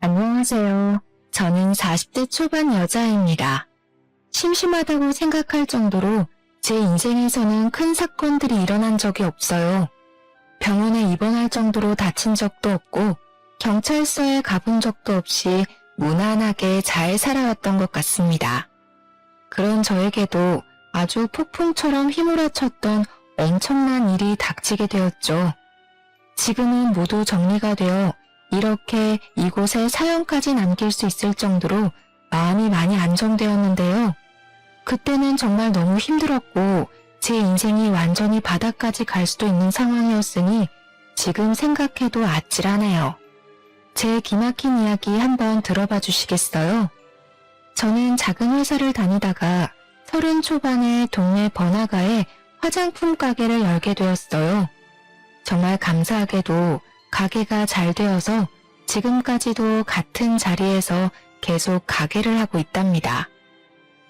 안녕하세요. 저는 40대 초반 여자입니다. 심심하다고 생각할 정도로 제 인생에서는 큰 사건들이 일어난 적이 없어요. 병원에 입원할 정도로 다친 적도 없고 경찰서에 가본 적도 없이 무난하게 잘 살아왔던 것 같습니다. 그런 저에게도 아주 폭풍처럼 휘몰아쳤던 엄청난 일이 닥치게 되었죠. 지금은 모두 정리가 되어 이렇게 이곳에 사연까지 남길 수 있을 정도로 마음이 많이 안정되었는데요. 그때는 정말 너무 힘들었고 제 인생이 완전히 바닥까지 갈 수도 있는 상황이었으니 지금 생각해도 아찔하네요. 제 기막힌 이야기 한번 들어봐 주시겠어요? 저는 작은 회사를 다니다가 30 초반에 동네 번화가에 화장품 가게를 열게 되었어요. 정말 감사하게도 가게가 잘 되어서 지금까지도 같은 자리에서 계속 가게를 하고 있답니다.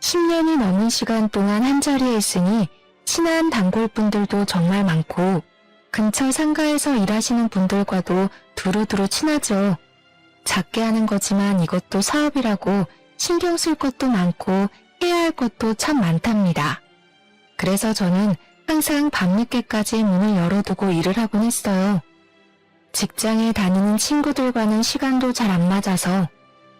10년이 넘은 시간 동안 한 자리에 있으니 친한 단골분들도 정말 많고 근처 상가에서 일하시는 분들과도 두루두루 친하죠. 작게 하는 거지만 이것도 사업이라고 신경 쓸 것도 많고 해야 할 것도 참 많답니다. 그래서 저는 항상 밤늦게까지 문을 열어두고 일을 하곤 했어요. 직장에 다니는 친구들과는 시간도 잘 안 맞아서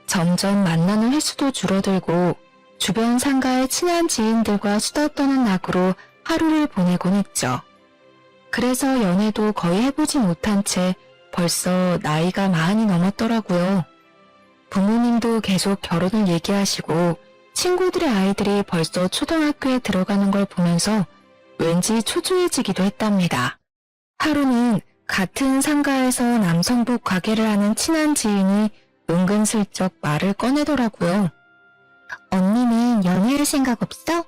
점점 만나는 횟수도 줄어들고 주변 상가의 친한 지인들과 수다 떠는 낙으로 하루를 보내곤 했죠. 그래서 연애도 거의 해보지 못한 채 벌써 나이가 40이 넘었더라고요. 부모님도 계속 결혼을 얘기하시고 친구들의 아이들이 벌써 초등학교에 들어가는 걸 보면서 왠지 초조해지기도 했답니다. 하루는 같은 상가에서 남성복 가게를 하는 친한 지인이 은근슬쩍 말을 꺼내더라고요. 언니는 연애할 생각 없어?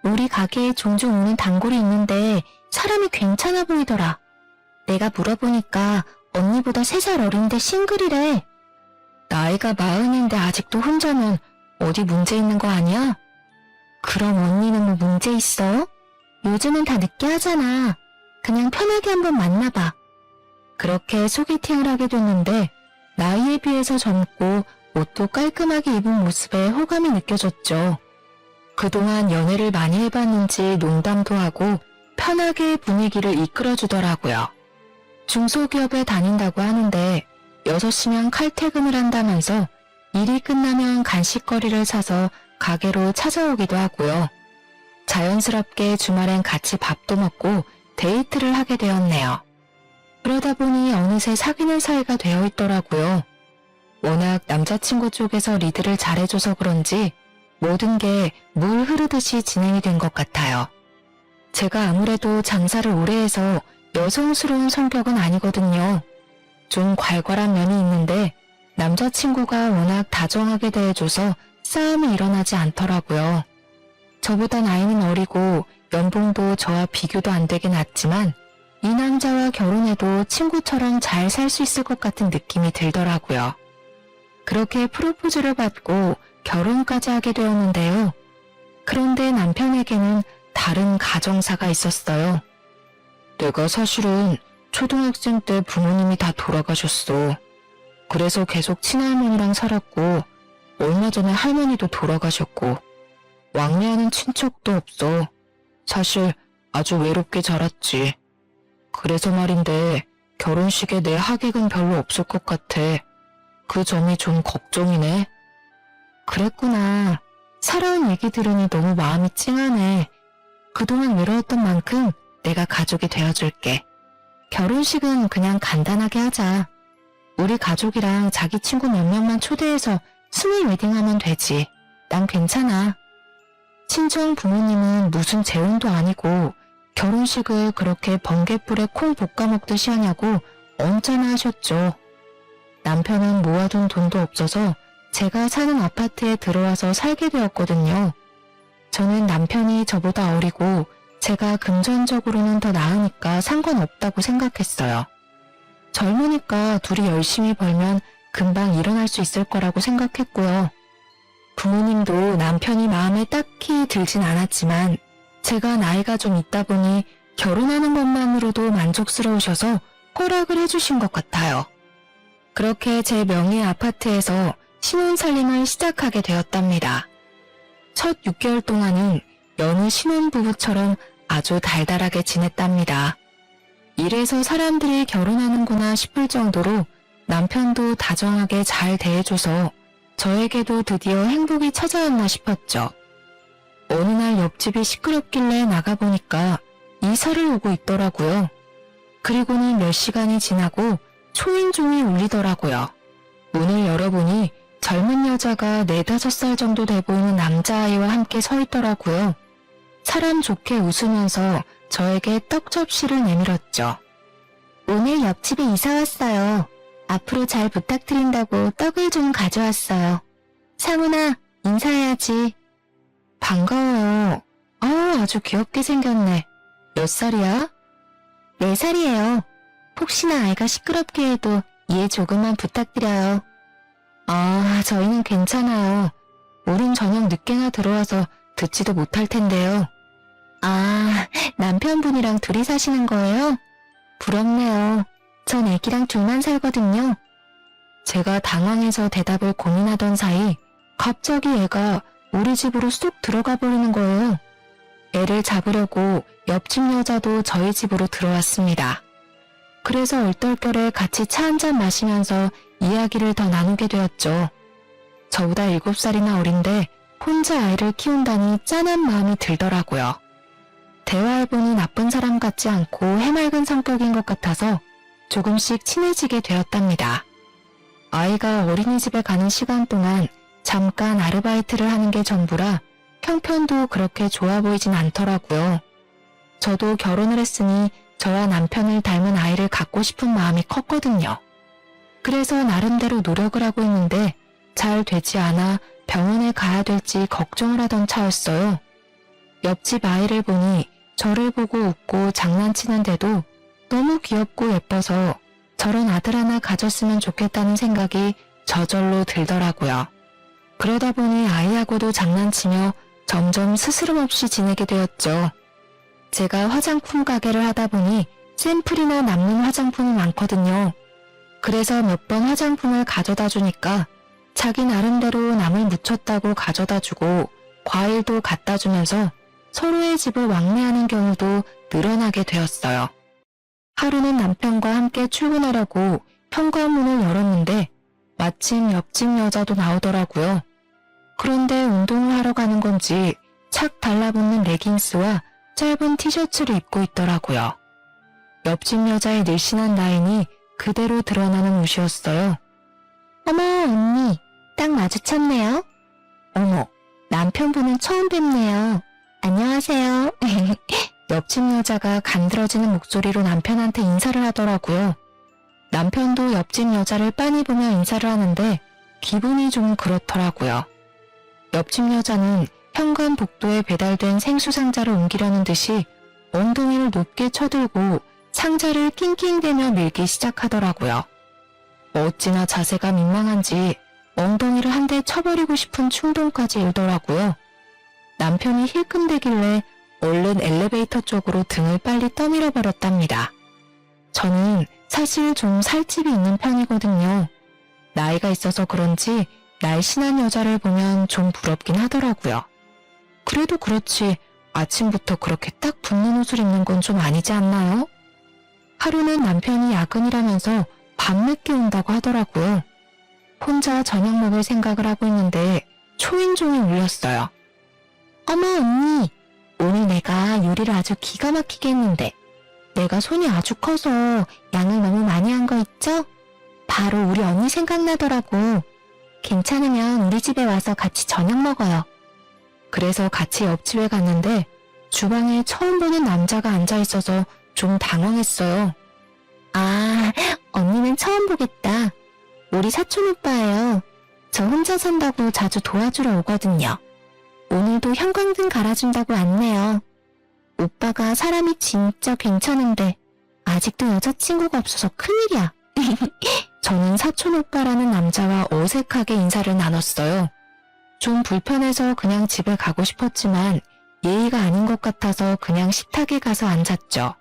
우리 가게에 종종 오는 단골이 있는데 사람이 괜찮아 보이더라. 내가 물어보니까 언니보다 3살 어린데 싱글이래. 나이가 40인데 아직도 혼자면 어디 문제 있는 거 아니야? 그럼 언니는 뭐 문제 있어? 요즘은 다 늦게 하잖아. 그냥 편하게 한번 만나봐. 그렇게 소개팅을 하게 됐는데 나이에 비해서 젊고 옷도 깔끔하게 입은 모습에 호감이 느껴졌죠. 그동안 연애를 많이 해봤는지 농담도 하고 편하게 분위기를 이끌어주더라고요. 중소기업에 다닌다고 하는데 6시면 칼퇴근을 한다면서 일이 끝나면 간식거리를 사서 가게로 찾아오기도 하고요. 자연스럽게 주말엔 같이 밥도 먹고 데이트를 하게 되었네요. 그러다 보니 어느새 사귀는 사이가 되어 있더라고요. 워낙 남자친구 쪽에서 리드를 잘해줘서 그런지 모든 게 물 흐르듯이 진행이 된 것 같아요. 제가 아무래도 장사를 오래 해서 여성스러운 성격은 아니거든요. 좀 괄괄한 면이 있는데 남자친구가 워낙 다정하게 대해줘서 싸움이 일어나지 않더라고요. 저보다 나이는 어리고 연봉도 저와 비교도 안 되게 낮지만 이 남자와 결혼해도 친구처럼 잘 살 수 있을 것 같은 느낌이 들더라고요. 그렇게 프로포즈를 받고 결혼까지 하게 되었는데요. 그런데 남편에게는 다른 가정사가 있었어요. 내가 사실은 초등학생 때 부모님이 다 돌아가셨어. 그래서 계속 친할머니랑 살았고 얼마 전에 할머니도 돌아가셨고 왕래하는 친척도 없어. 사실 아주 외롭게 자랐지. 그래서 말인데 결혼식에 내 하객은 별로 없을 것 같아. 그 점이 좀 걱정이네. 그랬구나. 살아온 얘기 들으니 너무 마음이 찡하네. 그동안 외로웠던 만큼 내가 가족이 되어줄게. 결혼식은 그냥 간단하게 하자. 우리 가족이랑 자기 친구 몇 명만 초대해서 스몰 웨딩하면 되지. 난 괜찮아. 친정 부모님은 무슨 재혼도 아니고 결혼식을 그렇게 번갯불에 콩 볶아 먹듯이 하냐고 언짢아 하셨죠. 남편은 모아둔 돈도 없어서 제가 사는 아파트에 들어와서 살게 되었거든요. 저는 남편이 저보다 어리고 제가 금전적으로는 더 나으니까 상관없다고 생각했어요. 젊으니까 둘이 열심히 벌면 금방 일어날 수 있을 거라고 생각했고요. 부모님도 남편이 마음에 딱히 들진 않았지만 제가 나이가 좀 있다 보니 결혼하는 것만으로도 만족스러우셔서 허락을 해주신 것 같아요. 그렇게 제 명의 아파트에서 신혼살림을 시작하게 되었답니다. 첫 6개월 동안은 여느 신혼부부처럼 아주 달달하게 지냈답니다. 이래서 사람들이 결혼하는구나 싶을 정도로 남편도 다정하게 잘 대해줘서 저에게도 드디어 행복이 찾아왔나 싶었죠. 어느 날 옆집이 시끄럽길래 나가보니까 이사를 오고 있더라고요. 그리고는 몇 시간이 지나고 초인종이 울리더라고요. 문을 열어보니 젊은 여자가 4~5살 정도 돼 보이는 남자아이와 함께 서 있더라고요. 사람 좋게 웃으면서 저에게 떡 접시를 내밀었죠. 오늘 옆집에 이사 왔어요. 앞으로 잘 부탁드린다고 떡을 좀 가져왔어요. 상훈아, 인사해야지. 반가워요. 아주 귀엽게 생겼네. 몇 살이야? 4살이에요. 혹시나 아이가 시끄럽게 해도 이해 조금만 부탁드려요. 저희는 괜찮아요. 우린 저녁 늦게나 들어와서 듣지도 못할 텐데요. 남편분이랑 둘이 사시는 거예요? 부럽네요. 전 애기랑 둘만 살거든요. 제가 당황해서 대답을 고민하던 사이 갑자기 애가 우리 집으로 쏙 들어가 버리는 거예요. 애를 잡으려고 옆집 여자도 저희 집으로 들어왔습니다. 그래서 얼떨결에 같이 차 한잔 마시면서 이야기를 더 나누게 되었죠. 저보다 7살이나 어린데 혼자 아이를 키운다니 짠한 마음이 들더라고요. 대화해보니 나쁜 사람 같지 않고 해맑은 성격인 것 같아서 조금씩 친해지게 되었답니다. 아이가 어린이집에 가는 시간 동안 잠깐 아르바이트를 하는 게 전부라 형편도 그렇게 좋아 보이진 않더라고요. 저도 결혼을 했으니 저와 남편을 닮은 아이를 갖고 싶은 마음이 컸거든요. 그래서 나름대로 노력을 하고 있는데 잘 되지 않아 병원에 가야 될지 걱정을 하던 차였어요. 옆집 아이를 보니 저를 보고 웃고 장난치는데도 너무 귀엽고 예뻐서 저런 아들 하나 가졌으면 좋겠다는 생각이 저절로 들더라고요. 그러다 보니 아이하고도 장난치며 점점 스스럼 없이 지내게 되었죠. 제가 화장품 가게를 하다 보니 샘플이나 남는 화장품이 많거든요. 그래서 몇 번 화장품을 가져다 주니까 자기 나름대로 남을 묻혔다고 가져다 주고 과일도 갖다 주면서 서로의 집을 왕래하는 경우도 늘어나게 되었어요. 하루는 남편과 함께 출근하려고 현관문을 열었는데 마침 옆집 여자도 나오더라고요. 그런데 운동을 하러 가는 건지 착 달라붙는 레깅스와 짧은 티셔츠를 입고 있더라고요. 옆집 여자의 늘씬한 라인이 그대로 드러나는 옷이었어요. 어머, 언니, 딱 마주쳤네요. 어머, 남편분은 처음 뵙네요. 안녕하세요. 옆집 여자가 간드러지는 목소리로 남편한테 인사를 하더라고요. 남편도 옆집 여자를 빤히 보며 인사를 하는데 기분이 좀 그렇더라고요. 옆집 여자는 현관 복도에 배달된 생수 상자를 옮기려는 듯이 엉덩이를 높게 쳐들고 상자를 낑낑대며 밀기 시작하더라고요. 어찌나 자세가 민망한지 엉덩이를 한 대 쳐버리고 싶은 충동까지 일더라고요. 남편이 힐끔대길래 얼른 엘리베이터 쪽으로 등을 빨리 떠밀어 버렸답니다. 저는 사실 좀 살집이 있는 편이거든요. 나이가 있어서 그런지 날씬한 여자를 보면 좀 부럽긴 하더라고요. 그래도 그렇지 아침부터 그렇게 딱 붙는 옷을 입는 건 좀 아니지 않나요? 하루는 남편이 야근이라면서 밤늦게 온다고 하더라고요. 혼자 저녁 먹을 생각을 하고 있는데 초인종이 울렸어요. 어머 언니, 오늘 내가 요리를 아주 기가 막히게 했는데 내가 손이 아주 커서 양을 너무 많이 한 거 있죠? 바로 우리 언니 생각나더라고. 괜찮으면 우리 집에 와서 같이 저녁 먹어요. 그래서 같이 옆집에 갔는데 주방에 처음 보는 남자가 앉아있어서 좀 당황했어요. 언니는 처음 보겠다. 우리 사촌 오빠예요. 저 혼자 산다고 자주 도와주러 오거든요. 오늘도 형광등 갈아준다고 왔네요. 오빠가 사람이 진짜 괜찮은데 아직도 여자친구가 없어서 큰일이야. 저는 사촌 오빠라는 남자와 어색하게 인사를 나눴어요. 좀 불편해서 그냥 집에 가고 싶었지만 예의가 아닌 것 같아서 그냥 식탁에 가서 앉았죠.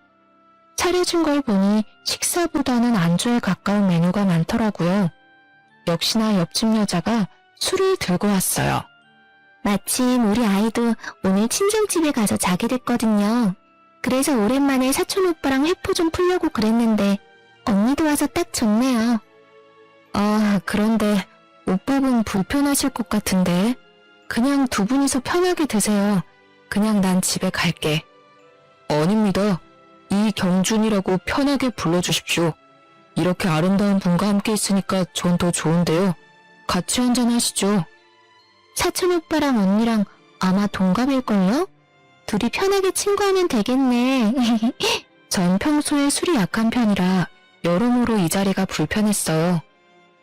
차려준 걸 보니 식사보다는 안주에 가까운 메뉴가 많더라고요. 역시나 옆집 여자가 술을 들고 왔어요. 마침 우리 아이도 오늘 친정집에 가서 자게 됐거든요. 그래서 오랜만에 사촌 오빠랑 회포 좀 풀려고 그랬는데 언니도 와서 딱 좋네요. 아, 그런데 오빠분 불편하실 것 같은데 그냥 두 분이서 편하게 드세요. 그냥 난 집에 갈게. 아닙니다. 이경준이라고 편하게 불러주십시오. 이렇게 아름다운 분과 함께 있으니까 전 더 좋은데요. 같이 한잔하시죠. 사촌 오빠랑 언니랑 아마 동갑일걸요? 둘이 편하게 친구하면 되겠네. 전 평소에 술이 약한 편이라 여러모로 이 자리가 불편했어요.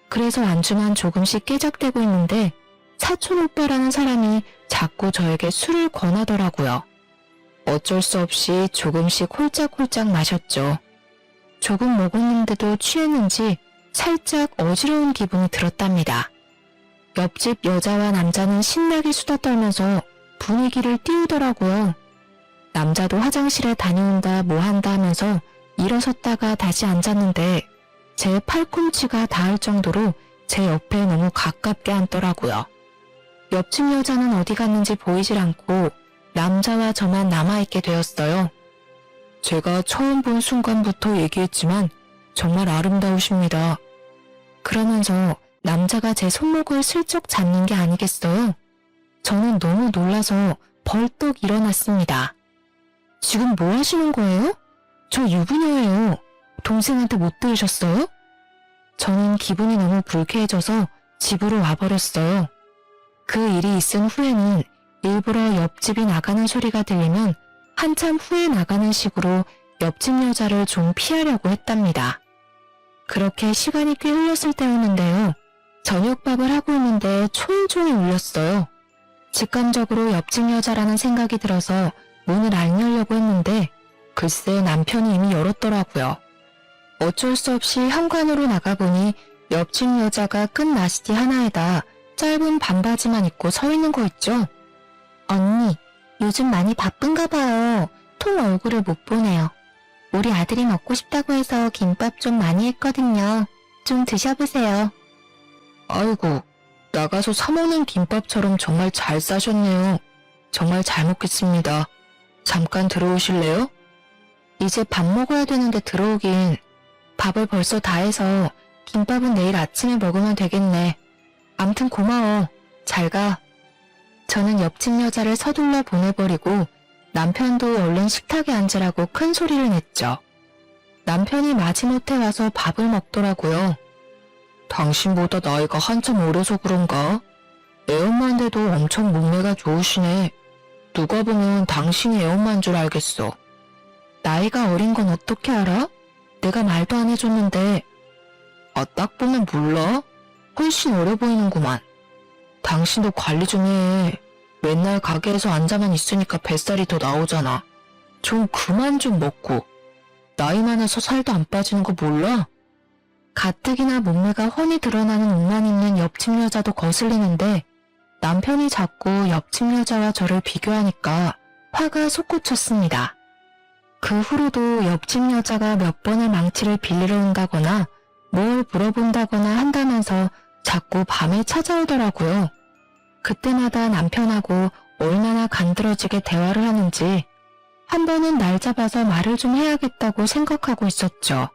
그래서 안주만 조금씩 깨작대고 있는데 사촌 오빠라는 사람이 자꾸 저에게 술을 권하더라고요. 어쩔 수 없이 조금씩 홀짝홀짝 마셨죠. 조금 먹었는데도 취했는지 살짝 어지러운 기분이 들었답니다. 옆집 여자와 남자는 신나게 수다 떨면서 분위기를 띄우더라고요. 남자도 화장실에 다녀온다 뭐한다 하면서 일어섰다가 다시 앉았는데 제 팔꿈치가 닿을 정도로 제 옆에 너무 가깝게 앉더라고요. 옆집 여자는 어디 갔는지 보이질 않고 남자와 저만 남아있게 되었어요. 제가 처음 본 순간부터 얘기했지만 정말 아름다우십니다. 그러면서 남자가 제 손목을 슬쩍 잡는 게 아니겠어요? 저는 너무 놀라서 벌떡 일어났습니다. 지금 뭐 하시는 거예요? 저 유부녀예요. 동생한테 못 들으셨어요? 저는 기분이 너무 불쾌해져서 집으로 와버렸어요. 그 일이 있은 후에는 일부러 옆집이 나가는 소리가 들리면 한참 후에 나가는 식으로 옆집 여자를 좀 피하려고 했답니다. 그렇게 시간이 꽤 흘렀을 때였는데요. 저녁밥을 하고 있는데 초인종이 울렸어요. 직감적으로 옆집 여자라는 생각이 들어서 문을 안 열려고 했는데 글쎄 남편이 이미 열었더라고요. 어쩔 수 없이 현관으로 나가보니 옆집 여자가 끈 나시티 하나에다 짧은 반바지만 입고 서 있는 거 있죠? 언니, 요즘 많이 바쁜가 봐요. 통 얼굴을 못 보네요. 우리 아들이 먹고 싶다고 해서 김밥 좀 많이 했거든요. 좀 드셔보세요. 아이고, 나가서 사 먹는 김밥처럼 정말 잘 싸셨네요. 정말 잘 먹겠습니다. 잠깐 들어오실래요? 이제 밥 먹어야 되는데 들어오긴. 밥을 벌써 다 해서 김밥은 내일 아침에 먹으면 되겠네. 암튼 고마워. 잘 가. 저는 옆집 여자를 서둘러 보내버리고 남편도 얼른 식탁에 앉으라고 큰 소리를 냈죠. 남편이 마지못해 와서 밥을 먹더라고요. 당신보다 나이가 한참 어려서 그런가? 애엄마인데도 엄청 몸매가 좋으시네. 누가 보면 당신이 애엄마인 줄 알겠어. 나이가 어린 건 어떻게 알아? 내가 말도 안 해줬는데. 아, 딱 보면 몰라? 훨씬 어려 보이는구만. 당신도 관리 좀 해. 맨날 가게에서 앉아만 있으니까 뱃살이 더 나오잖아. 좀 그만 좀 먹고. 나이 많아서 살도 안 빠지는 거 몰라? 가뜩이나 몸매가 훤히 드러나는 옷만 입는 옆집 여자도 거슬리는데 남편이 자꾸 옆집 여자와 저를 비교하니까 화가 솟구쳤습니다. 그 후로도 옆집 여자가 몇 번을 망치를 빌리러 온다거나 뭘 물어본다거나 한다면서 자꾸 밤에 찾아오더라고요. 그때마다 남편하고 얼마나 간드러지게 대화를 하는지 한 번은 날 잡아서 말을 좀 해야겠다고 생각하고 있었죠.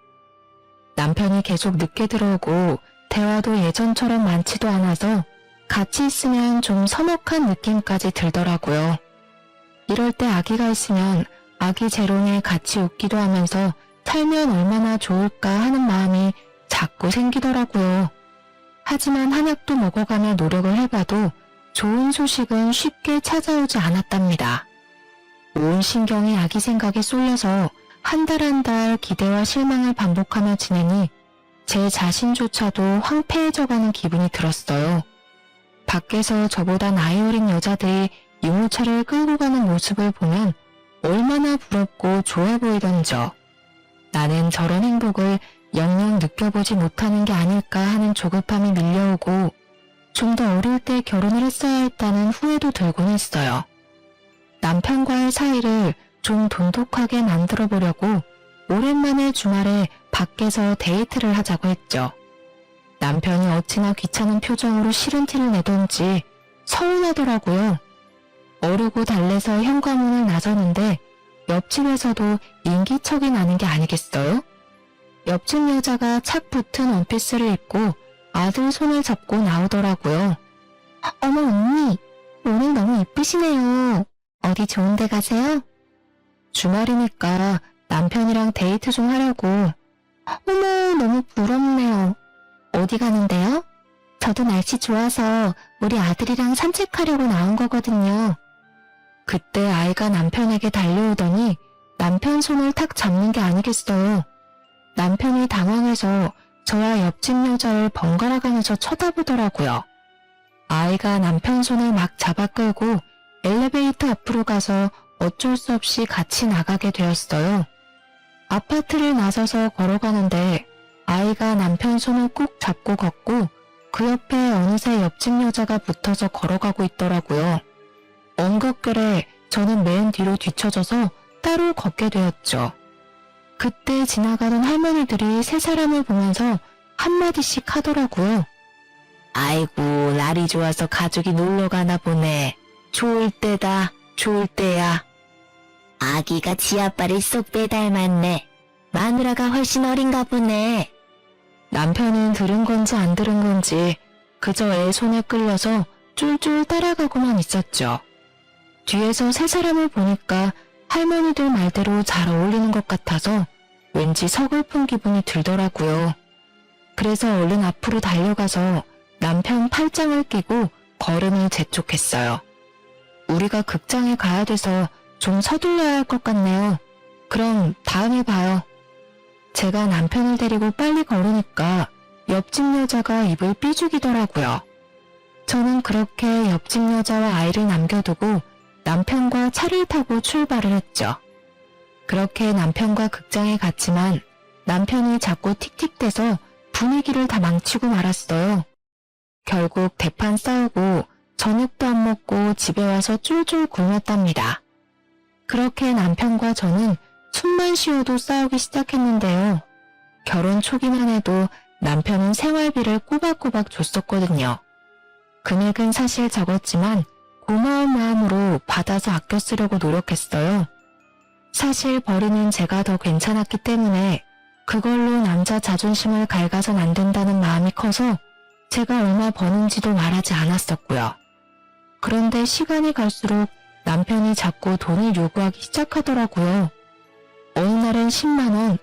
남편이 계속 늦게 들어오고 대화도 예전처럼 많지도 않아서 같이 있으면 좀 서먹한 느낌까지 들더라고요. 이럴 때 아기가 있으면 아기 재롱에 같이 웃기도 하면서 살면 얼마나 좋을까 하는 마음이 자꾸 생기더라고요. 하지만 한약도 먹어가며 노력을 해봐도 좋은 소식은 쉽게 찾아오지 않았답니다. 온 신경이 아기 생각에 쏠려서 한 달 한 달 기대와 실망을 반복하며 지내니 제 자신조차도 황폐해져가는 기분이 들었어요. 밖에서 저보다 나이 어린 여자들이 유모차를 끌고 가는 모습을 보면 얼마나 부럽고 좋아 보이던저. 나는 저런 행복을 영영 느껴보지 못하는 게 아닐까 하는 조급함이 밀려오고 좀 더 어릴 때 결혼을 했어야 했다는 후회도 들곤 했어요. 남편과의 사이를 좀 돈독하게 만들어 보려고 오랜만에 주말에 밖에서 데이트를 하자고 했죠. 남편이 어찌나 귀찮은 표정으로 싫은 티를 내던지 서운하더라고요. 어르고 달래서 현관문을 나서는데 옆집에서도 인기척이 나는 게 아니겠어요? 옆집 여자가 착 붙은 원피스를 입고 아들 손을 잡고 나오더라고요. 어머 언니, 오늘 너무 이쁘시네요. 어디 좋은 데 가세요? 주말이니까 남편이랑 데이트 좀 하려고. 어머, 너무 부럽네요. 어디 가는데요? 저도 날씨 좋아서 우리 아들이랑 산책하려고 나온 거거든요. 그때 아이가 남편에게 달려오더니 남편 손을 탁 잡는 게 아니겠어요. 남편이 당황해서 저와 옆집 여자를 번갈아 가면서 쳐다보더라고요. 아이가 남편 손을 막 잡아 끌고 엘리베이터 앞으로 가서 어쩔 수 없이 같이 나가게 되었어요. 아파트를 나서서 걸어가는데 아이가 남편 손을 꾹 잡고 걷고 그 옆에 어느새 옆집 여자가 붙어서 걸어가고 있더라고요. 엉겁결에 저는 맨 뒤로 뒤쳐져서 따로 걷게 되었죠. 그때 지나가는 할머니들이 세 사람을 보면서 한마디씩 하더라고요. 아이고, 날이 좋아서 가족이 놀러 가나 보네. 좋을 때다, 좋을 때야. 아기가 지아빠를 쏙 빼닮았네. 마누라가 훨씬 어린가 보네. 남편은 들은 건지 안 들은 건지 그저 애 손에 끌려서 쫄쫄 따라가고만 있었죠. 뒤에서 세 사람을 보니까 할머니들 말대로 잘 어울리는 것 같아서 왠지 서글픈 기분이 들더라고요. 그래서 얼른 앞으로 달려가서 남편 팔짱을 끼고 걸음을 재촉했어요. 우리가 극장에 가야 돼서 좀 서둘러야 할 것 같네요. 그럼 다음에 봐요. 제가 남편을 데리고 빨리 걸으니까 옆집 여자가 입을 삐죽이더라고요. 저는 그렇게 옆집 여자와 아이를 남겨두고 남편과 차를 타고 출발을 했죠. 그렇게 남편과 극장에 갔지만 남편이 자꾸 틱틱대서 분위기를 다 망치고 말았어요. 결국 대판 싸우고 저녁도 안 먹고 집에 와서 쫄쫄 굶었답니다. 그렇게 남편과 저는 숨만 쉬어도 싸우기 시작했는데요. 결혼 초기만 해도 남편은 생활비를 꼬박꼬박 줬었거든요. 금액은 사실 적었지만 고마운 마음으로 받아서 아껴 쓰려고 노력했어요. 사실 벌이는 제가 더 괜찮았기 때문에 그걸로 남자 자존심을 갉아선 안 된다는 마음이 커서 제가 얼마 버는지도 말하지 않았었고요. 그런데 시간이 갈수록 남편이 자꾸 돈을 요구하기 시작하더라고요. 어느 날은 10만원,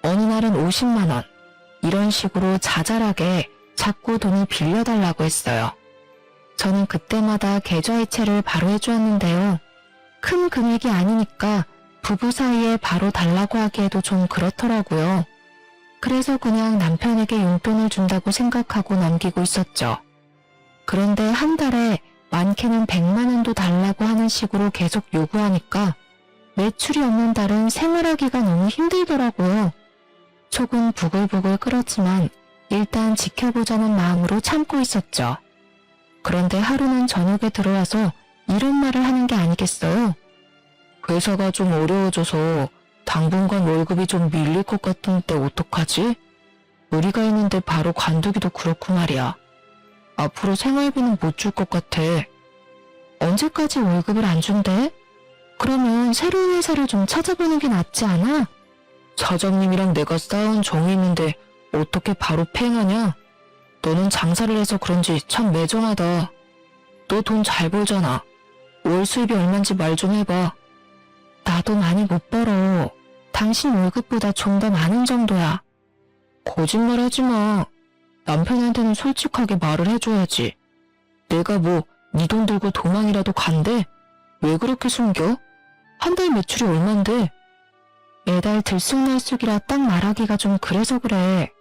어느 날은 50만원, 이런 식으로 자잘하게 자꾸 돈을 빌려달라고 했어요. 저는 그때마다 계좌이체를 바로 해주었는데요. 큰 금액이 아니니까 부부 사이에 바로 달라고 하기에도 좀 그렇더라고요. 그래서 그냥 남편에게 용돈을 준다고 생각하고 넘기고 있었죠. 그런데 한 달에 많게는 100만 원도 달라고 하는 식으로 계속 요구하니까 매출이 없는 달은 생활하기가 너무 힘들더라고요. 속은 부글부글 끓었지만 일단 지켜보자는 마음으로 참고 있었죠. 그런데 하루는 저녁에 들어와서 이런 말을 하는 게 아니겠어요? 회사가 좀 어려워져서 당분간 월급이 좀 밀릴 것 같은데 어떡하지? 우리가 있는데 바로 관두기도 그렇고 말이야. 앞으로 생활비는 못 줄 것 같아. 언제까지 월급을 안 준대? 그러면 새로운 회사를 좀 찾아보는 게 낫지 않아? 사장님이랑 내가 쌓은 정이 있는데 어떻게 바로 팽하냐? 너는 장사를 해서 그런지 참 매정하다. 너 돈 잘 벌잖아. 월 수입이 얼만지 말 좀 해봐. 나도 많이 못 벌어. 당신 월급보다 좀 더 많은 정도야. 거짓말 하지 마. 남편한테는 솔직하게 말을 해줘야지. 내가 뭐 네 돈 들고 도망이라도 간대? 왜 그렇게 숨겨? 한 달 매출이 얼만데? 매달 들쑥날쑥이라 딱 말하기가 좀 그래서 그래.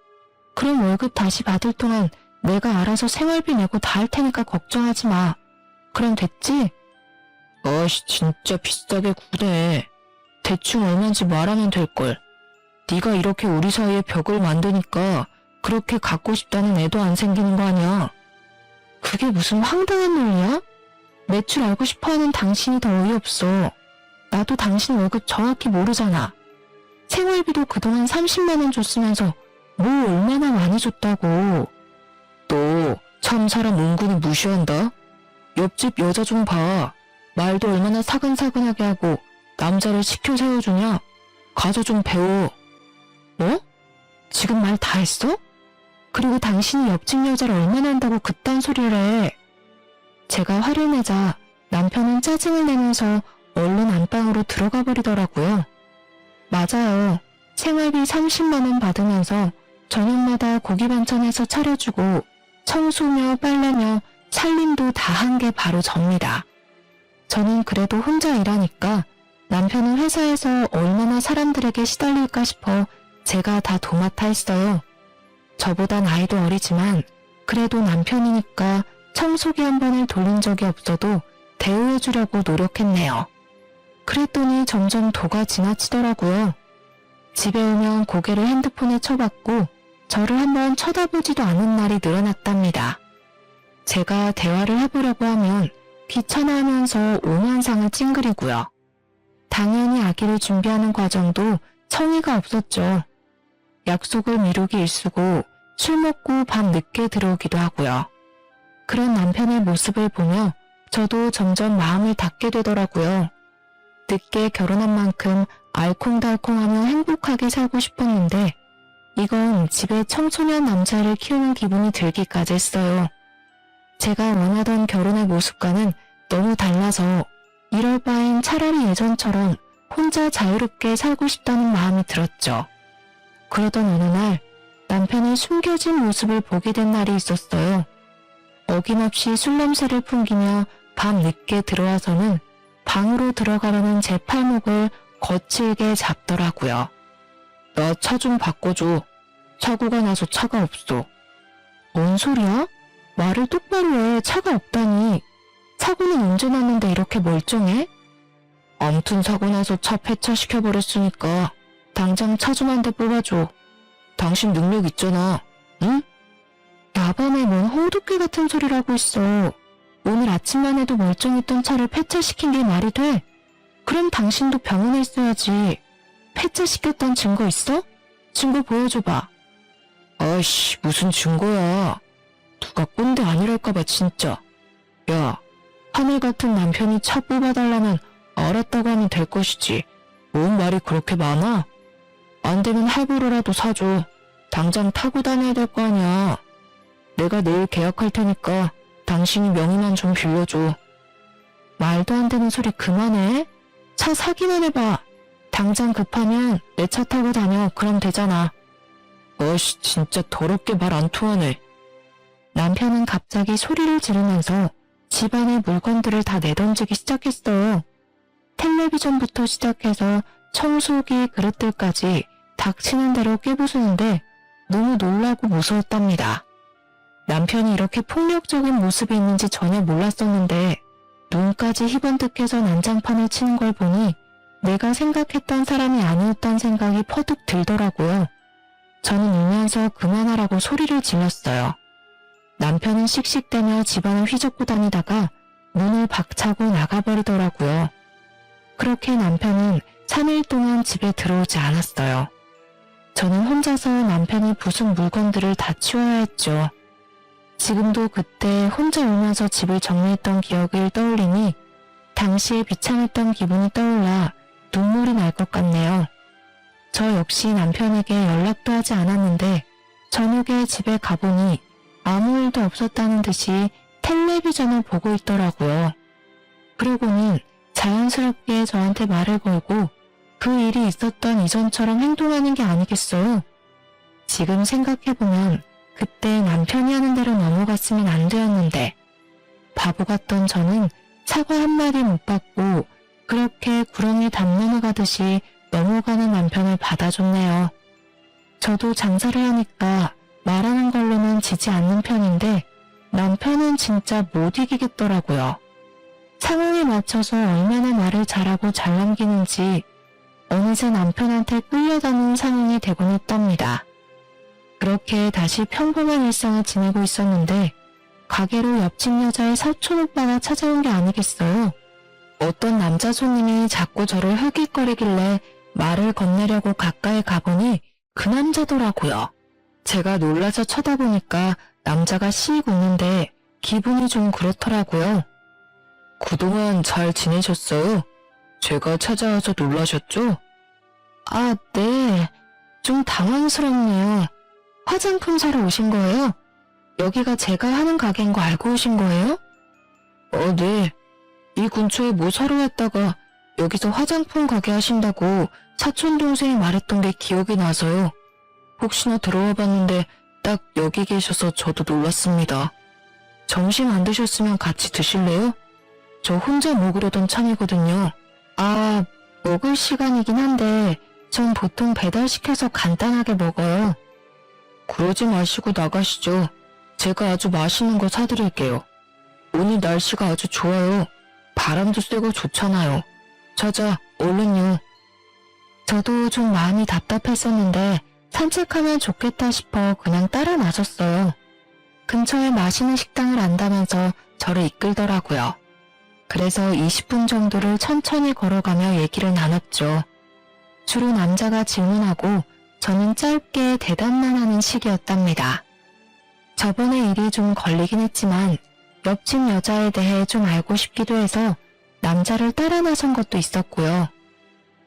그럼 월급 다시 받을 동안 내가 알아서 생활비 내고 다 할 테니까 걱정하지 마. 그럼 됐지? 아씨, 진짜 비싸게 구네. 대충 얼마인지 말하면 될걸. 네가 이렇게 우리 사이에 벽을 만드니까 그렇게 갖고 싶다는 애도 안 생기는 거 아니야. 그게 무슨 황당한 논리야? 매출 알고 싶어하는 당신이 더 어이없어. 나도 당신 월급 정확히 모르잖아. 생활비도 그동안 30만 원 줬으면서 뭐 얼마나 많이 줬다고. 너 참 사람 은근히 무시한다. 옆집 여자 좀 봐. 말도 얼마나 사근사근하게 하고 남자를 시켜 세워주냐. 가서 좀 배워. 뭐? 지금 말 다 했어? 그리고 당신이 옆집 여자를 얼마나 한다고 그딴 소리를 해. 제가 화를 내자 남편은 짜증을 내면서 얼른 안방으로 들어가 버리더라고요. 맞아요. 생활비 30만 원 받으면서 저녁마다 고기 반찬해서 차려주고 청소며 빨래며 살림도 다 한 게 바로 접니다. 저는 그래도 혼자 일하니까 남편은 회사에서 얼마나 사람들에게 시달릴까 싶어 제가 다 도맡아 했어요. 저보다 나이도 어리지만 그래도 남편이니까 청소기 한 번을 돌린 적이 없어도 대우해주려고 노력했네요. 그랬더니 점점 도가 지나치더라고요. 집에 오면 고개를 핸드폰에 쳐박고 저를 한번 쳐다보지도 않은 날이 늘어났답니다. 제가 대화를 해보려고 하면 귀찮아하면서 오만상을 찡그리고요. 당연히 아기를 준비하는 과정도 성의가 없었죠. 약속을 미루기 일쑤고 술 먹고 밤 늦게 들어오기도 하고요. 그런 남편의 모습을 보며 저도 점점 마음을 닫게 되더라고요. 늦게 결혼한 만큼 알콩달콩하며 행복하게 살고 싶었는데 이건 집에 청소년 남자를 키우는 기분이 들기까지 했어요. 제가 원하던 결혼의 모습과는 너무 달라서 이럴 바엔 차라리 예전처럼 혼자 자유롭게 살고 싶다는 마음이 들었죠. 그러던 어느 날 남편의 숨겨진 모습을 보게 된 날이 있었어요. 어김없이 술 냄새를 풍기며 밤 늦게 들어와서는 방으로 들어가려는 제 팔목을 거칠게 잡더라고요. 나 차 좀 바꿔줘. 사고가 나서 차가 없어. 뭔 소리야? 말을 똑바로 해. 차가 없다니. 사고는 언제 났는데 이렇게 멀쩡해? 아무튼 사고 나서 차 폐차시켜버렸으니까 당장 차 좀 한 대 뽑아줘. 당신 능력 있잖아. 응? 야밤에 뭔 호두깨 같은 소리를 하고 있어. 오늘 아침만 해도 멀쩡했던 차를 폐차시킨 게 말이 돼? 그럼 당신도 병원에 있어야지. 폐차시켰던 증거 있어? 증거 보여줘봐. 아이씨, 무슨 증거야. 누가 꼰대 아니랄까봐 진짜. 야, 하늘 같은 남편이 차 뽑아달라면 알았다고 하면 될 것이지. 뭔 말이 그렇게 많아? 안 되면 할부로라도 사줘. 당장 타고 다녀야 될 거 아니야. 내가 내일 계약할 테니까 당신이 명의만 좀 빌려줘. 말도 안 되는 소리 그만해. 차 사기만 해봐. 당장 급하면 내 차 타고 다녀. 그럼 되잖아. 어이씨, 진짜 더럽게 말 안 통하네. 남편은 갑자기 소리를 지르면서 집안의 물건들을 다 내던지기 시작했어요. 텔레비전부터 시작해서 청소기 그릇들까지 닥치는 대로 깨부수는데 너무 놀라고 무서웠답니다. 남편이 이렇게 폭력적인 모습이 있는지 전혀 몰랐었는데 눈까지 희번뜩해서 난장판을 치는 걸 보니 내가 생각했던 사람이 아니었다는 생각이 퍼뜩 들더라고요. 저는 울면서 그만하라고 소리를 질렀어요. 남편은 씩씩대며 집안을 휘젓고 다니다가 문을 박차고 나가버리더라고요. 그렇게 남편은 3일 동안 집에 들어오지 않았어요. 저는 혼자서 남편이 부순 물건들을 다 치워야 했죠. 지금도 그때 혼자 울면서 집을 정리했던 기억을 떠올리니 당시에 비참했던 기분이 떠올라 눈물이 날 것 같네요. 저 역시 남편에게 연락도 하지 않았는데 저녁에 집에 가보니 아무 일도 없었다는 듯이 텔레비전을 보고 있더라고요. 그러고는 자연스럽게 저한테 말을 걸고 그 일이 있었던 이전처럼 행동하는 게 아니겠어요? 지금 생각해보면 그때 남편이 하는 대로 넘어갔으면 안 되었는데 바보 같던 저는 사과 한마디 못 받고 그렇게 구렁이 담 넘어가듯이 넘어가는 남편을 받아줬네요. 저도 장사를 하니까 말하는 걸로는 지지 않는 편인데 남편은 진짜 못 이기겠더라고요. 상황에 맞춰서 얼마나 말을 잘하고 잘 넘기는지 어느새 남편한테 끌려다니는 상황이 되곤 했답니다. 그렇게 다시 평범한 일상을 지내고 있었는데 가게로 옆집 여자의 사촌 오빠가 찾아온 게 아니겠어요. 어떤 남자 손님이 자꾸 저를 흘깃거리길래 말을 건네려고 가까이 가보니 그 남자더라고요. 제가 놀라서 쳐다보니까 남자가 씩 웃는데 기분이 좀 그렇더라고요. 그동안 잘 지내셨어요? 제가 찾아와서 놀라셨죠? 아, 네. 좀 당황스럽네요. 화장품 사러 오신 거예요? 여기가 제가 하는 가게인 거 알고 오신 거예요? 네. 이 근처에 뭐 사러 왔다가 여기서 화장품 가게 하신다고 사촌 동생이 말했던 게 기억이 나서요. 혹시나 들어와 봤는데 딱 여기 계셔서 저도 놀랐습니다. 점심 안 드셨으면 같이 드실래요? 저 혼자 먹으려던 참이거든요. 아, 먹을 시간이긴 한데 전 보통 배달시켜서 간단하게 먹어요. 그러지 마시고 나가시죠. 제가 아주 맛있는 거 사드릴게요. 오늘 날씨가 아주 좋아요. 바람도 쐬고 좋잖아요. 자자, 얼른요. 저도 좀 마음이 답답했었는데 산책하면 좋겠다 싶어 그냥 따라 나섰어요. 근처에 맛있는 식당을 안다면서 저를 이끌더라고요. 그래서 20분 정도를 천천히 걸어가며 얘기를 나눴죠. 주로 남자가 질문하고 저는 짧게 대답만 하는 식이었답니다. 저번에 일이 좀 걸리긴 했지만 옆집 여자에 대해 좀 알고 싶기도 해서 남자를 따라 나선 것도 있었고요.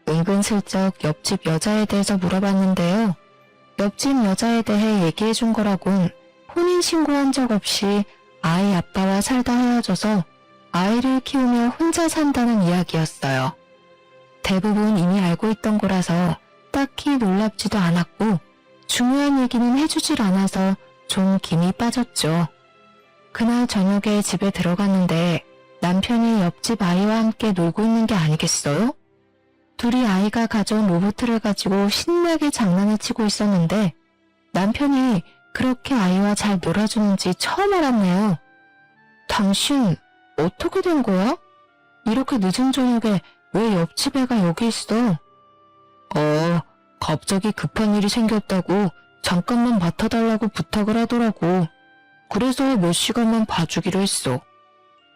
은근슬쩍 옆집 여자에 대해서 물어봤는데요. 옆집 여자에 대해 얘기해 준 거라곤 혼인신고한 적 없이 아이 아빠와 살다 헤어져서 아이를 키우며 혼자 산다는 이야기였어요. 대부분 이미 알고 있던 거라서 딱히 놀랍지도 않았고 중요한 얘기는 해주질 않아서 좀 김이 빠졌죠. 그날 저녁에 집에 들어갔는데 남편이 옆집 아이와 함께 놀고 있는 게 아니겠어요? 둘이 아이가 가져온 로봇을 가지고 신나게 장난을 치고 있었는데 남편이 그렇게 아이와 잘 놀아주는지 처음 알았네요. 당신 어떻게 된 거야? 이렇게 늦은 저녁에 왜 옆집 애가 여기 있어? 갑자기 급한 일이 생겼다고 잠깐만 맡아달라고 부탁을 하더라고. 그래서 몇 시간만 봐주기로 했어.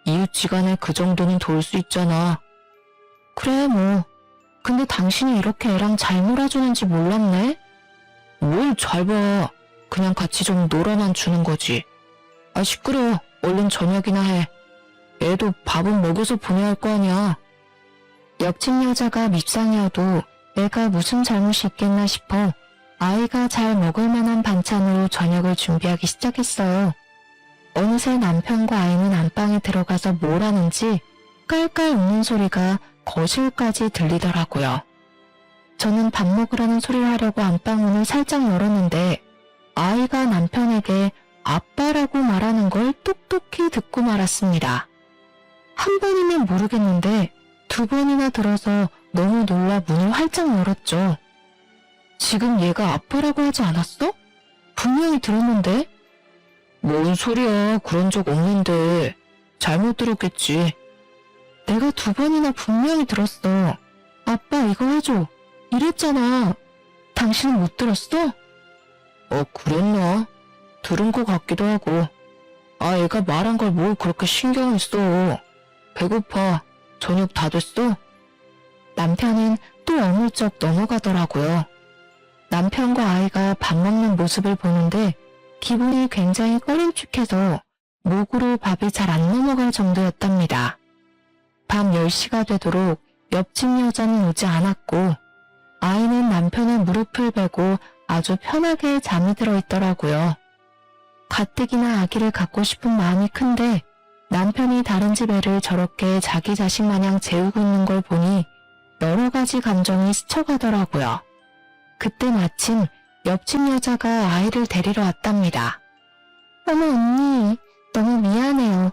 이웃지간에 그 정도는 도울 수 있잖아. 그래 뭐. 근데 당신이 이렇게 애랑 잘 놀아주는지 몰랐네? 뭘 잘 봐. 그냥 같이 좀 놀아만 주는 거지. 아 시끄러워. 얼른 저녁이나 해. 애도 밥은 먹여서 보내야 할 거 아니야. 옆집 여자가 밉상이어도 애가 무슨 잘못이 있겠나 싶어 아이가 잘 먹을 만한 반찬으로 저녁을 준비하기 시작했어요. 어느새 남편과 아이는 안방에 들어가서 뭘 하는지 깔깔 웃는 소리가 거실까지 들리더라고요. 저는 밥 먹으라는 소리를 하려고 안방문을 살짝 열었는데 아이가 남편에게 아빠라고 말하는 걸 똑똑히 듣고 말았습니다. 한 번이면 모르겠는데 두 번이나 들어서 너무 놀라 문을 활짝 열었죠. 지금 얘가 아빠라고 하지 않았어? 분명히 들었는데? 뭔 소리야, 그런 적 없는데. 잘못 들었겠지. 내가 두 번이나 분명히 들었어. 아빠 이거 해줘. 이랬잖아. 당신은 못 들었어? 그랬나? 들은 것 같기도 하고. 애가 말한 걸 뭘 그렇게 신경을 써. 배고파. 저녁 다 됐어? 남편은 또 어물쩍 넘어가더라고요. 남편과 아이가 밥 먹는 모습을 보는데 기분이 굉장히 꺼림칙해서 목으로 밥이 잘 안 넘어갈 정도였답니다. 밤 10시가 되도록 옆집 여자는 오지 않았고 아이는 남편의 무릎을 베고 아주 편하게 잠이 들어 있더라고요. 가뜩이나 아기를 갖고 싶은 마음이 큰데 남편이 다른 집 애를 저렇게 자기 자식 마냥 재우고 있는 걸 보니 여러 가지 감정이 스쳐가더라고요. 그때 마침 옆집 여자가 아이를 데리러 왔답니다. 어머 언니, 너무 미안해요.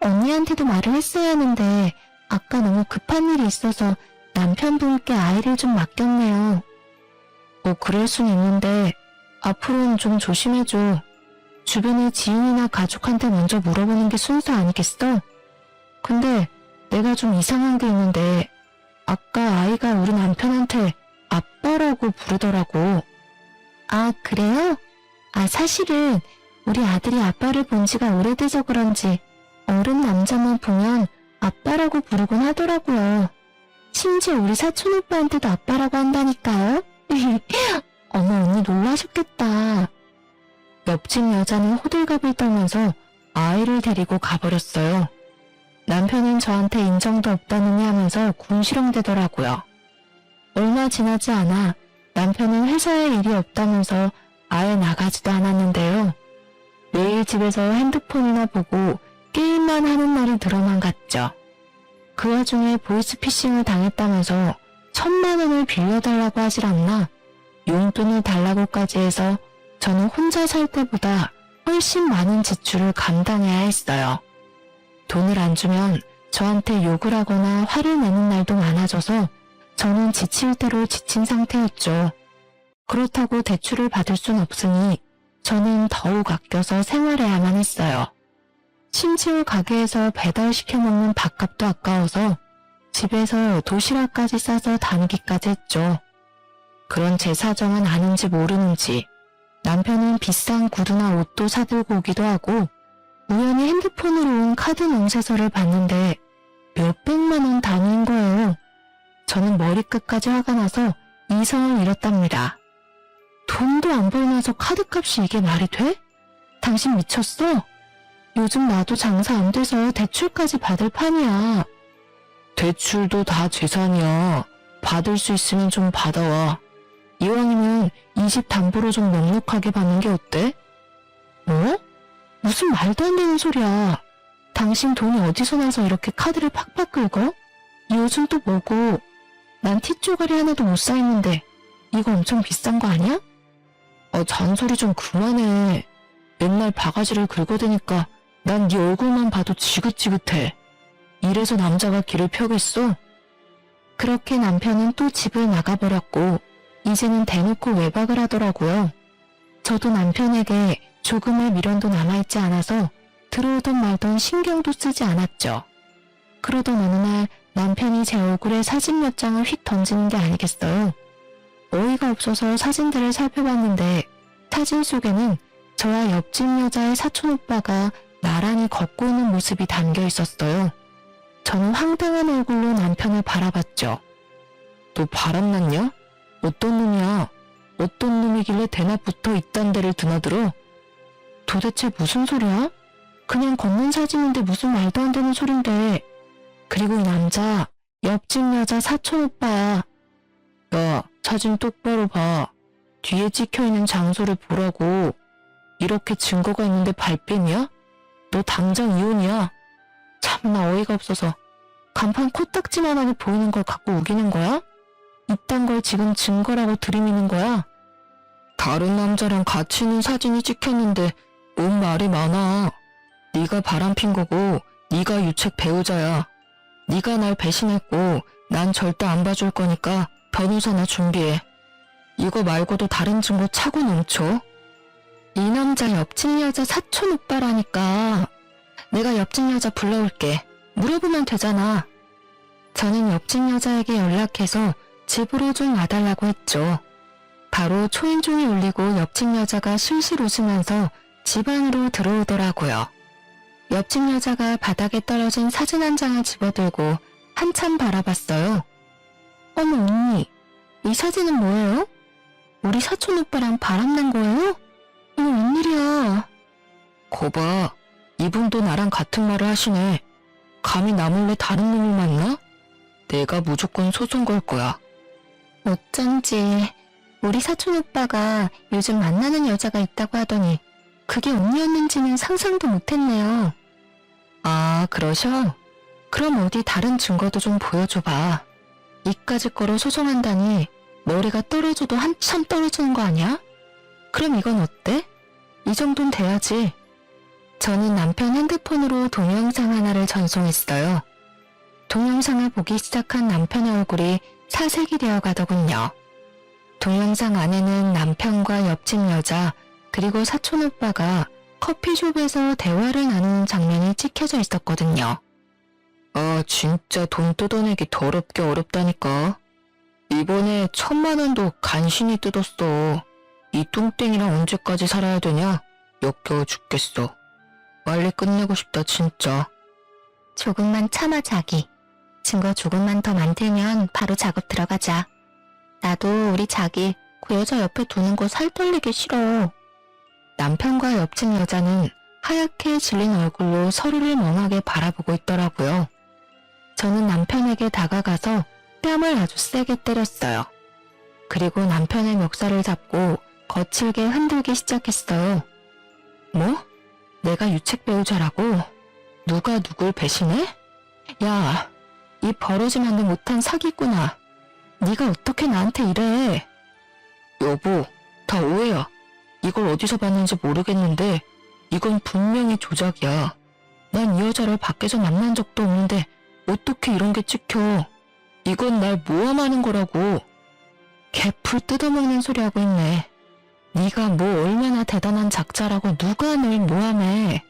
언니한테도 말을 했어야 하는데 아까 너무 급한 일이 있어서 남편분께 아이를 좀 맡겼네요. 그럴 순 있는데 앞으로는 좀 조심해줘. 주변의 지인이나 가족한테 먼저 물어보는 게 순서 아니겠어? 근데 내가 좀 이상한 게 있는데 아까 아이가 우리 남편한테 아빠라고 부르더라고. 아, 그래요? 사실은 우리 아들이 아빠를 본 지가 오래돼서 그런지 어른 남자만 보면 아빠라고 부르곤 하더라고요. 심지어 우리 사촌 오빠한테도 아빠라고 한다니까요. 어머 언니 놀라셨겠다. 옆집 여자는 호들갑을 떨면서 아이를 데리고 가버렸어요. 남편은 저한테 인정도 없다느니 하면서 궁시렁대더라고요. 얼마 지나지 않아 남편은 회사에 일이 없다면서 아예 나가지도 않았는데요. 매일 집에서 핸드폰이나 보고 게임만 하는 날이 늘어만 갔죠. 그 와중에 보이스피싱을 당했다면서 1,000만 원을 빌려달라고 하질 않나 용돈을 달라고까지 해서 저는 혼자 살 때보다 훨씬 많은 지출을 감당해야 했어요. 돈을 안 주면 저한테 욕을 하거나 화를 내는 날도 많아져서 저는 지칠 대로 지친 상태였죠. 그렇다고 대출을 받을 순 없으니 저는 더욱 아껴서 생활해야만 했어요. 심지어 가게에서 배달시켜 먹는 밥값도 아까워서 집에서 도시락까지 싸서 다니기까지 했죠. 그런 제 사정은 아는지 모르는지 남편은 비싼 구두나 옷도 사들고 오기도 하고 우연히 핸드폰으로 온 카드 명세서를 봤는데 몇백만 원 단위인 거예요. 저는 머리끝까지 화가 나서 이성을 잃었답니다. 돈도 안 벌면서 카드값이 이게 말이 돼? 당신 미쳤어? 요즘 나도 장사 안 돼서 대출까지 받을 판이야. 대출도 다 재산이야. 받을 수 있으면 좀 받아와. 이왕이면 이 집 담보로 좀 넉넉하게 받는 게 어때? 뭐? 무슨 말도 안 되는 소리야. 당신 돈이 어디서 나서 이렇게 카드를 팍팍 긁어? 요즘 또 뭐고? 난 티조가리 하나도 못 사있는데 이거 엄청 비싼 거 아니야? 잔소리 좀 그만해. 맨날 바가지를 긁어대니까 난 네 얼굴만 봐도 지긋지긋해. 이래서 남자가 길을 펴겠어? 그렇게 남편은 또 집을 나가버렸고 이제는 대놓고 외박을 하더라고요. 저도 남편에게 조금의 미련도 남아있지 않아서 들어오던 말던 신경도 쓰지 않았죠. 그러던 어느 날 남편이 제 얼굴에 사진 몇 장을 휙 던지는 게 아니겠어요. 어이가 없어서 사진들을 살펴봤는데 사진 속에는 저와 옆집 여자의 사촌오빠가 나란히 걷고 있는 모습이 담겨 있었어요. 저는 황당한 얼굴로 남편을 바라봤죠. 너 바람났냐? 어떤 놈이야? 어떤 놈이길래 대낮 붙어 이딴 데를 드나들어? 도대체 무슨 소리야? 그냥 걷는 사진인데 무슨 말도 안 되는 소린데. 그리고 이 남자 옆집 여자 사촌오빠야. 야, 사진 똑바로 봐. 뒤에 찍혀있는 장소를 보라고. 이렇게 증거가 있는데 발뺌이야? 너 당장 이혼이야. 참나 어이가 없어서 간판 코딱지만하게 보이는 걸 갖고 우기는 거야? 이딴 걸 지금 증거라고 들이미는 거야? 다른 남자랑 같이 있는 사진이 찍혔는데 뭔 말이 많아. 네가 바람핀 거고 네가 유책 배우자야. 네가 날 배신했고 난 절대 안 봐줄 거니까 변호사나 준비해. 이거 말고도 다른 증거 차고 넘쳐. 이 남자 옆집 여자 사촌 오빠라니까. 내가 옆집 여자 불러올게. 물어보면 되잖아. 저는 옆집 여자에게 연락해서 집으로 좀 와달라고 했죠. 바로 초인종이 울리고 옆집 여자가 실실 웃으면서 집 안으로 들어오더라고요. 옆집 여자가 바닥에 떨어진 사진 한 장을 집어들고 한참 바라봤어요. 어머 언니, 이 사진은 뭐예요? 우리 사촌 오빠랑 바람난 거예요? 어머 웬일이야. 거봐, 이분도 나랑 같은 말을 하시네. 감히 나 몰래 다른 놈을 만나? 내가 무조건 소송 걸 거야. 어쩐지 우리 사촌 오빠가 요즘 만나는 여자가 있다고 하더니 그게 언니였는지는 상상도 못했네요. 아, 그러셔? 그럼 어디 다른 증거도 좀 보여줘봐. 이까짓 거로 소송한다니 머리가 떨어져도 한참 떨어지는 거 아니야? 그럼 이건 어때? 이 정도는 돼야지. 저는 남편 핸드폰으로 동영상 하나를 전송했어요. 동영상을 보기 시작한 남편의 얼굴이 사색이 되어 가더군요. 동영상 안에는 남편과 옆집 여자 그리고 사촌 오빠가 커피숍에서 대화를 나누는 장면이 찍혀져 있었거든요. 아, 진짜 돈 뜯어내기 더럽게 어렵다니까. 이번에 1,000만 원도 간신히 뜯었어. 이 뚱땡이랑 언제까지 살아야 되냐? 역겨워 죽겠어. 빨리 끝내고 싶다 진짜. 조금만 참아 자기. 증거 조금만 더 만들면 바로 작업 들어가자. 나도 우리 자기 그 여자 옆에 두는 거 살 떨리기 싫어. 남편과 옆집 여자는 하얗게 질린 얼굴로 서로를 멍하게 바라보고 있더라고요. 저는 남편에게 다가가서 뺨을 아주 세게 때렸어요. 그리고 남편의 멱살을 잡고 거칠게 흔들기 시작했어요. 뭐? 내가 유책 배우자라고? 누가 누굴 배신해? 야, 이 버러지만도 못한 사기꾼아. 네가 어떻게 나한테 이래? 여보, 다 오해야. 이걸 어디서 봤는지 모르겠는데 이건 분명히 조작이야. 난 이 여자를 밖에서 만난 적도 없는데 어떻게 이런 게 찍혀. 이건 날 모함하는 거라고. 개풀 뜯어먹는 소리 하고 있네. 네가 뭐 얼마나 대단한 작자라고 누가 널 모함해.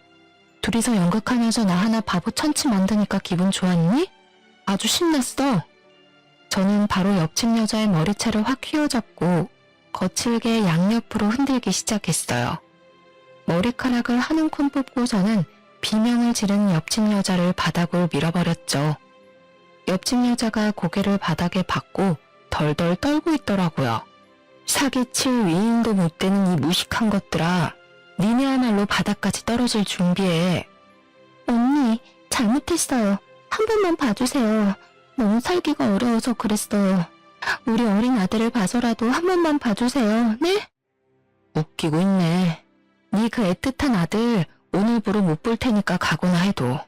둘이서 연극하면서 나 하나 바보 천치 만드니까 기분 좋았니? 아주 신났어. 저는 바로 옆집 여자의 머리채를 확 휘어잡고 거칠게 양옆으로 흔들기 시작했어요. 머리카락을 한 움큼 뽑고서는 비명을 지른 옆집 여자를 바닥으로 밀어버렸죠. 옆집 여자가 고개를 바닥에 박고 덜덜 떨고 있더라고요. 사기칠 위인도 못 되는 이 무식한 것들아. 니네야말로 바닥까지 떨어질 준비해. 언니, 잘못했어요. 한 번만 봐주세요. 너무 살기가 어려워서 그랬어요. 우리 어린 아들을 봐서라도 한 번만 봐주세요. 네? 웃기고 있네. 네 그 애틋한 아들 오늘부로 못 볼 테니까 각오나 해도.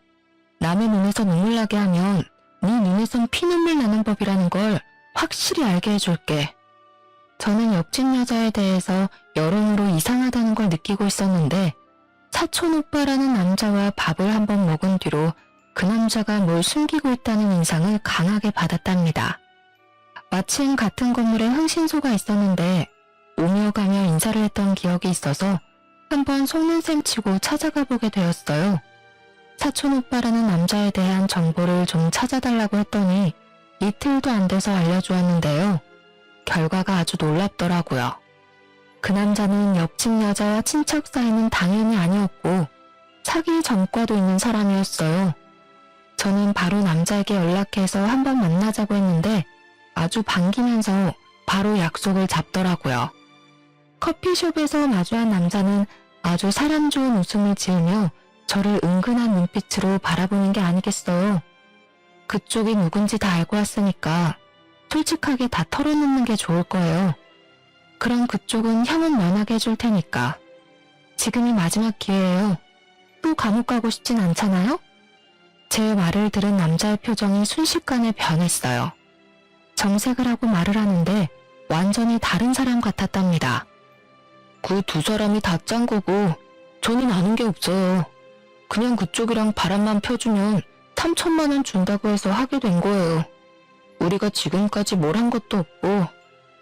남의 눈에서 눈물 나게 하면 네 눈에선 피눈물 나는 법이라는 걸 확실히 알게 해줄게. 저는 옆집 여자에 대해서 여론으로 이상하다는 걸 느끼고 있었는데 사촌 오빠라는 남자와 밥을 한번 먹은 뒤로 그 남자가 뭘 숨기고 있다는 인상을 강하게 받았답니다. 마침 같은 건물에 흥신소가 있었는데 오며 가며 인사를 했던 기억이 있어서 한번 속는 셈 치고 찾아가 보게 되었어요. 사촌 오빠라는 남자에 대한 정보를 좀 찾아달라고 했더니 이틀도 안 돼서 알려주었는데요. 결과가 아주 놀랍더라고요. 그 남자는 옆집 여자와 친척 사이는 당연히 아니었고 사귈 전과도 있는 사람이었어요. 저는 바로 남자에게 연락해서 한번 만나자고 했는데 아주 반기면서 바로 약속을 잡더라고요. 커피숍에서 마주한 남자는 아주 사람 좋은 웃음을 지으며 저를 은근한 눈빛으로 바라보는 게 아니겠어요. 그쪽이 누군지 다 알고 왔으니까 솔직하게 다 털어놓는 게 좋을 거예요. 그럼 그쪽은 형은 면하게 해줄 테니까. 지금이 마지막 기회예요. 또 감옥 가고 싶진 않잖아요? 제 말을 들은 남자의 표정이 순식간에 변했어요. 정색을 하고 말을 하는데 완전히 다른 사람 같았답니다. 그 두 사람이 다 짠 거고 저는 아는 게 없어요. 그냥 그쪽이랑 바람만 펴주면 3천만 원 준다고 해서 하게 된 거예요. 우리가 지금까지 뭘 한 것도 없고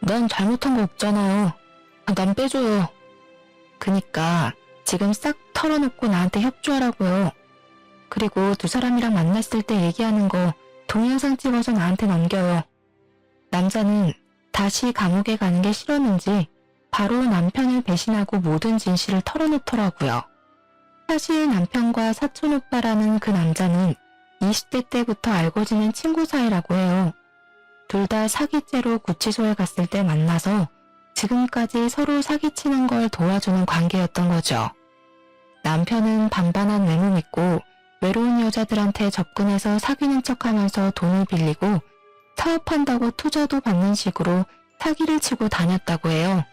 난 잘못한 거 없잖아요. 난 빼줘요. 그니까 지금 싹 털어놓고 나한테 협조하라고요. 그리고 두 사람이랑 만났을 때 얘기하는 거 동영상 찍어서 나한테 넘겨요. 남자는 다시 감옥에 가는 게 싫었는지 바로 남편을 배신하고 모든 진실을 털어놓더라고요. 사실 남편과 사촌 오빠라는 그 남자는 20대 때부터 알고 지낸 친구 사이라고 해요. 둘 다 사기죄로 구치소에 갔을 때 만나서 지금까지 서로 사기치는 걸 도와주는 관계였던 거죠. 남편은 반반한 외모 믿고 외로운 여자들한테 접근해서 사귀는 척하면서 돈을 빌리고 사업한다고 투자도 받는 식으로 사기를 치고 다녔다고 해요.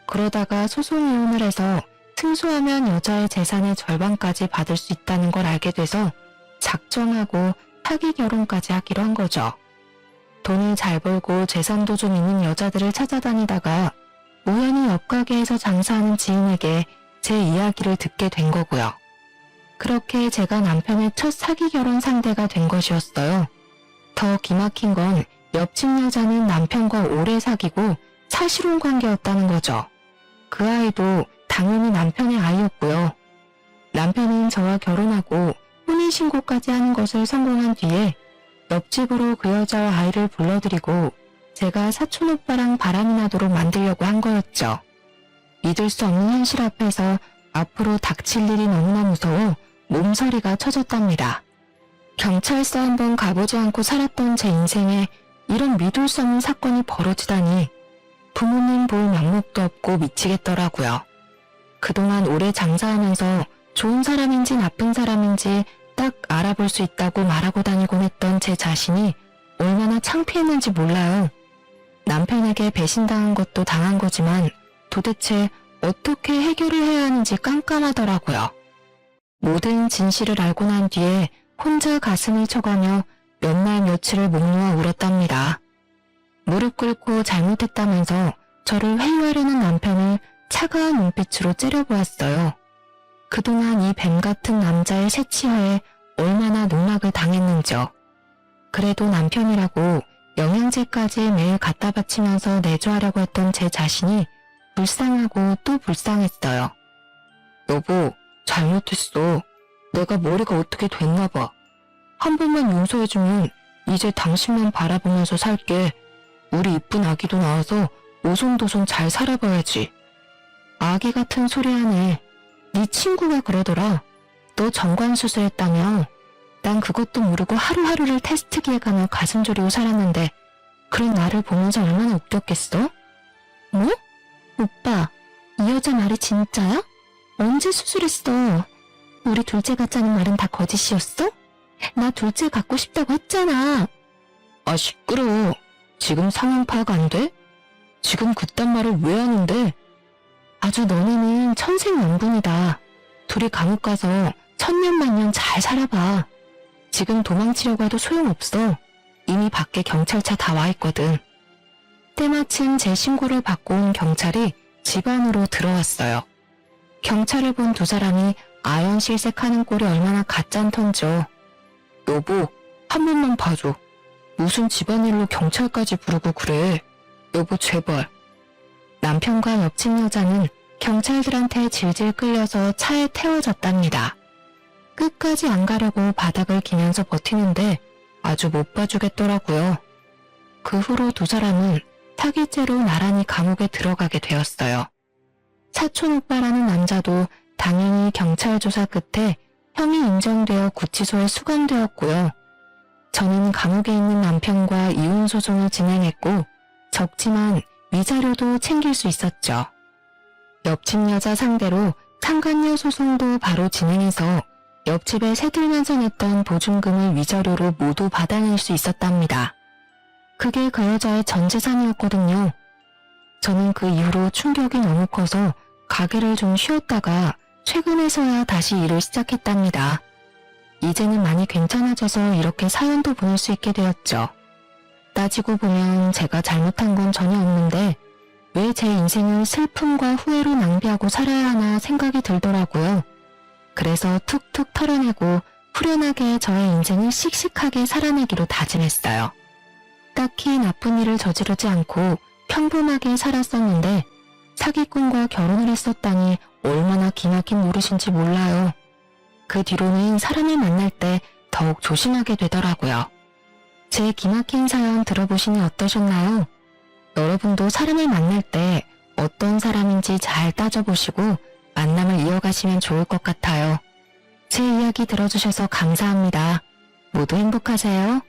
그러다가 소송 이혼을 해서 승소하면 여자의 재산의 절반까지 받을 수 있다는 걸 알게 돼서 작정하고 사기 결혼까지 하기로 한 거죠. 돈을 잘 벌고 재산도 좀 있는 여자들을 찾아다니다가 우연히 옆 가게에서 장사하는 지인에게 제 이야기를 듣게 된 거고요. 그렇게 제가 남편의 첫 사기 결혼 상대가 된 것이었어요. 더 기막힌 건 옆집 여자는 남편과 오래 사귀고 사실혼 관계였다는 거죠. 그 아이도 당연히 남편의 아이였고요. 남편은 저와 결혼하고 혼인신고까지 하는 것을 성공한 뒤에 옆집으로 그 여자와 아이를 불러들이고 제가 사촌 오빠랑 바람이 나도록 만들려고 한 거였죠. 믿을 수 없는 현실 앞에서 앞으로 닥칠 일이 너무나 무서워 몸서리가 쳐졌답니다. 경찰서 한번 가보지 않고 살았던 제 인생에 이런 믿을 수 없는 사건이 벌어지다니 부모님 볼 명목도 없고 미치겠더라고요. 그동안 오래 장사하면서 좋은 사람인지 나쁜 사람인지 딱 알아볼 수 있다고 말하고 다니곤 했던 제 자신이 얼마나 창피했는지 몰라요. 남편에게 배신당한 것도 당한 거지만 도대체 어떻게 해결을 해야 하는지 깜깜하더라고요. 모든 진실을 알고 난 뒤에 혼자 가슴을 쳐가며 몇 날 며칠을 목 놓아 울었답니다. 무릎 꿇고 잘못했다면서 저를 회유하려는 남편을 차가운 눈빛으로 째려보았어요. 그동안 이 뱀 같은 남자의 새치하에 얼마나 농락을 당했는지요. 그래도 남편이라고 영양제까지 매일 갖다 바치면서 내조하려고 했던 제 자신이 불쌍하고 또 불쌍했어요. 여보, 잘못했어. 내가 머리가 어떻게 됐나 봐. 한 번만 용서해주면 이제 당신만 바라보면서 살게. 우리 이쁜 아기도 낳아서 오손도손 잘 살아봐야지. 아기 같은 소리 하네. 네 친구가 그러더라. 너 정관수술했다며. 난 그것도 모르고 하루하루를 테스트기에 가며 가슴 졸이고 살았는데 그런 나를 보면서 얼마나 웃겼겠어? 뭐? 오빠, 이 여자 말이 진짜야? 언제 수술했어? 우리 둘째 갖자는 말은 다 거짓이었어? 나 둘째 갖고 싶다고 했잖아. 아, 시끄러워. 지금 상황 파악 안 돼? 지금 그딴 말을 왜 하는데? 아주 너네는 천생연분이다. 둘이 감옥 가서 천년만년 잘 살아봐. 지금 도망치려고 해도 소용없어. 이미 밖에 경찰차 다 와 있거든. 때마침 제 신고를 받고 온 경찰이 집 안으로 들어왔어요. 경찰을 본 두 사람이 아연실색하는 꼴이 얼마나 가짠턴죠. 여보, 한 번만 봐줘. 무슨 집안일로 경찰까지 부르고 그래. 여보, 제발. 남편과 옆집 여자는 경찰들한테 질질 끌려서 차에 태워졌답니다. 끝까지 안 가려고 바닥을 기면서 버티는데 아주 못 봐주겠더라고요. 그 후로 두 사람은 사기죄로 나란히 감옥에 들어가게 되었어요. 사촌 오빠라는 남자도 당연히 경찰 조사 끝에 혐의 인정되어 구치소에 수감되었고요. 저는 감옥에 있는 남편과 이혼 소송을 진행했고 적지만 위자료도 챙길 수 있었죠. 옆집 여자 상대로 상간녀 소송도 바로 진행해서 옆집에 새들면서 냈던 보증금을 위자료로 모두 받아낼 수 있었답니다. 그게 그 여자의 전 재산이었거든요. 저는 그 이후로 충격이 너무 커서 가게를 좀 쉬었다가 최근에서야 다시 일을 시작했답니다. 이제는 많이 괜찮아져서 이렇게 사연도 보낼 수 있게 되었죠. 따지고 보면 제가 잘못한 건 전혀 없는데 왜 제 인생을 슬픔과 후회로 낭비하고 살아야 하나 생각이 들더라고요. 그래서 툭툭 털어내고 후련하게 저의 인생을 씩씩하게 살아내기로 다짐했어요. 딱히 나쁜 일을 저지르지 않고 평범하게 살았었는데 사기꾼과 결혼을 했었다니 얼마나 기막힌 노릇인지 몰라요. 그 뒤로는 사람을 만날 때 더욱 조심하게 되더라고요. 제 기막힌 사연 들어보시니 어떠셨나요? 여러분도 사람을 만날 때 어떤 사람인지 잘 따져보시고 만남을 이어가시면 좋을 것 같아요. 제 이야기 들어주셔서 감사합니다. 모두 행복하세요.